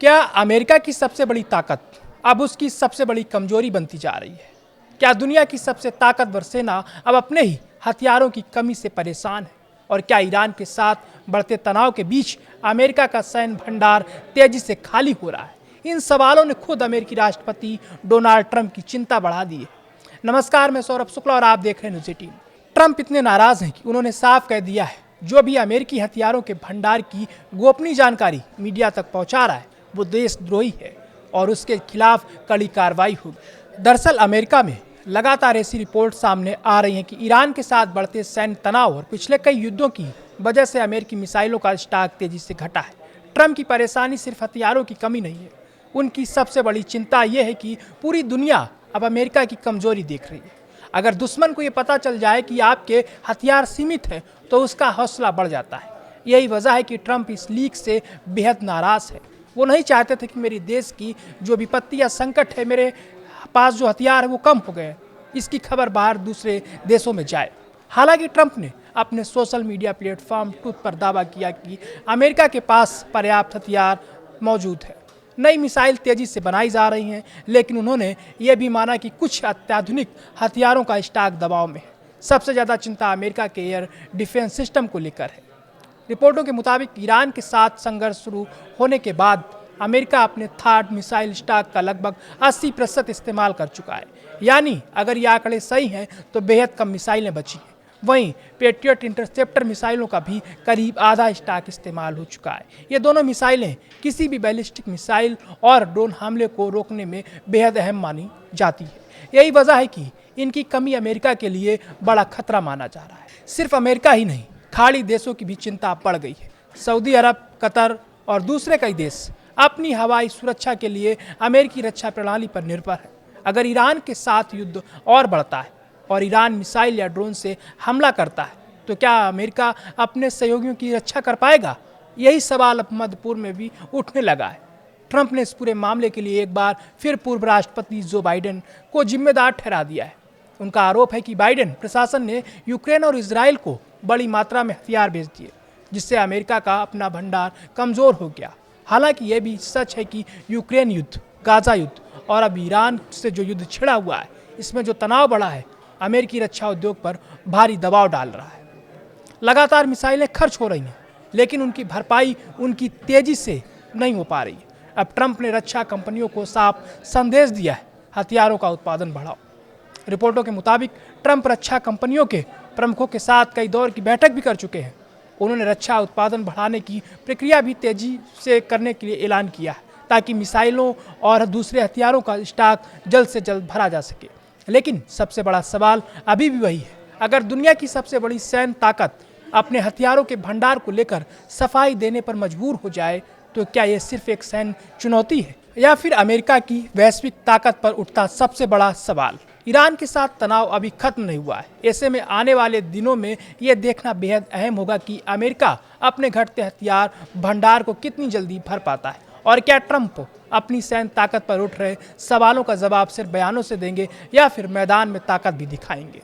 क्या अमेरिका की सबसे बड़ी ताकत अब उसकी सबसे बड़ी कमजोरी बनती जा रही है? क्या दुनिया की सबसे ताकतवर सेना अब अपने ही हथियारों की कमी से परेशान है? और क्या ईरान के साथ बढ़ते तनाव के बीच अमेरिका का सैन्य भंडार तेजी से खाली हो रहा है? इन सवालों ने खुद अमेरिकी राष्ट्रपति डोनाल्ड ट्रंप की चिंता बढ़ा दी है। नमस्कार, मैं सौरभ शुक्ला और आप देख रहे हैं न्यूज़ 18। ट्रंप इतने नाराज हैं कि उन्होंने साफ कह दिया है, जो भी अमेरिकी हथियारों के भंडार की गोपनीय जानकारी मीडिया तक पहुंचा रहा है वो देशद्रोही है और उसके खिलाफ कड़ी कार्रवाई होगी। दरअसल अमेरिका में लगातार ऐसी रिपोर्ट सामने आ रही हैं कि ईरान के साथ बढ़ते सैन्य तनाव और पिछले कई युद्धों की वजह से अमेरिकी मिसाइलों का स्टॉक तेजी से घटा है। ट्रंप की परेशानी सिर्फ हथियारों की कमी नहीं है, उनकी सबसे बड़ी चिंता यह है कि पूरी दुनिया अब अमेरिका की कमजोरी देख रही है। अगर दुश्मन को ये पता चल जाए कि आपके हथियार सीमित हैं तो उसका हौसला बढ़ जाता है। यही वजह है कि ट्रंप इस लीक से बेहद नाराज है। वो नहीं चाहते थे कि मेरे देश की जो विपत्ति या संकट है, मेरे पास जो हथियार है वो कम हो गए, इसकी खबर बाहर दूसरे देशों में जाए। हालांकि ट्रंप ने अपने सोशल मीडिया प्लेटफॉर्म ट्रूथ पर दावा किया कि अमेरिका के पास पर्याप्त हथियार मौजूद है। नई मिसाइल तेजी से बनाई जा रही हैं, लेकिन उन्होंने ये भी माना कि कुछ अत्याधुनिक हथियारों का स्टॉक दबाव में है। सबसे ज़्यादा चिंता अमेरिका के एयर डिफेंस सिस्टम को लेकर है। रिपोर्टों के मुताबिक ईरान के साथ संघर्ष शुरू होने के बाद अमेरिका अपने थार्ड मिसाइल स्टॉक का लगभग 80% इस्तेमाल कर चुका है। यानी अगर ये आंकड़े सही हैं तो बेहद कम मिसाइलें बची हैं। वहीं पेट्रियट इंटरसेप्टर मिसाइलों का भी करीब आधा स्टॉक इस्तेमाल हो चुका है। ये दोनों मिसाइलें किसी भी बैलिस्टिक मिसाइल और ड्रोन हमले को रोकने में बेहद अहम मानी जाती है। यही वजह है कि इनकी कमी अमेरिका के लिए बड़ा खतरा माना जा रहा है। सिर्फ अमेरिका ही नहीं, खाड़ी देशों की भी चिंता बढ़ गई है। सऊदी अरब, कतर और दूसरे कई देश अपनी हवाई सुरक्षा के लिए अमेरिकी रक्षा प्रणाली पर निर्भर है। अगर ईरान के साथ युद्ध और बढ़ता है और ईरान मिसाइल या ड्रोन से हमला करता है तो क्या अमेरिका अपने सहयोगियों की रक्षा कर पाएगा? यही सवाल अब मध्य पूर्व में भी उठने लगा है। ट्रंप ने इस पूरे मामले के लिए एक बार फिर पूर्व राष्ट्रपति जो बाइडेन को जिम्मेदार ठहरा दिया है। उनका आरोप है कि बाइडेन प्रशासन ने यूक्रेन और इजराइल को बड़ी मात्रा में हथियार भेज दिए, जिससे अमेरिका का अपना भंडार कमजोर हो गया। हालांकि यह भी सच है कि यूक्रेन युद्ध, गाजा युद्ध और अब ईरान से जो युद्ध छिड़ा हुआ है, इसमें जो तनाव बढ़ा है अमेरिकी रक्षा उद्योग पर भारी दबाव डाल रहा है। लगातार मिसाइलें खर्च हो रही हैं, लेकिन उनकी भरपाई उनकी तेजी से नहीं हो पा रही है। अब ट्रंप ने रक्षा कंपनियों को साफ संदेश दिया है, हथियारों का उत्पादन बढ़ाओ। रिपोर्टों के मुताबिक ट्रंप रक्षा कंपनियों के प्रमुखों के साथ कई दौर की बैठक भी कर चुके हैं। उन्होंने रक्षा उत्पादन बढ़ाने की प्रक्रिया भी तेजी से करने के लिए ऐलान किया है, ताकि मिसाइलों और दूसरे हथियारों का स्टॉक जल्द से जल्द भरा जा सके। लेकिन सबसे बड़ा सवाल अभी भी वही है, अगर दुनिया की सबसे बड़ी सैन्य ताकत अपने हथियारों के भंडार को लेकर सफाई देने पर मजबूर हो जाए तो क्या ये सिर्फ एक सैन्य चुनौती है या फिर अमेरिका की वैश्विक ताकत पर उठता सबसे बड़ा सवाल? ईरान के साथ तनाव अभी खत्म नहीं हुआ है। ऐसे में आने वाले दिनों में ये देखना बेहद अहम होगा कि अमेरिका अपने घटते हथियार भंडार को कितनी जल्दी भर पाता है और क्या ट्रंप अपनी सैन्य ताकत पर उठ रहे सवालों का जवाब सिर्फ बयानों से देंगे या फिर मैदान में ताकत भी दिखाएंगे।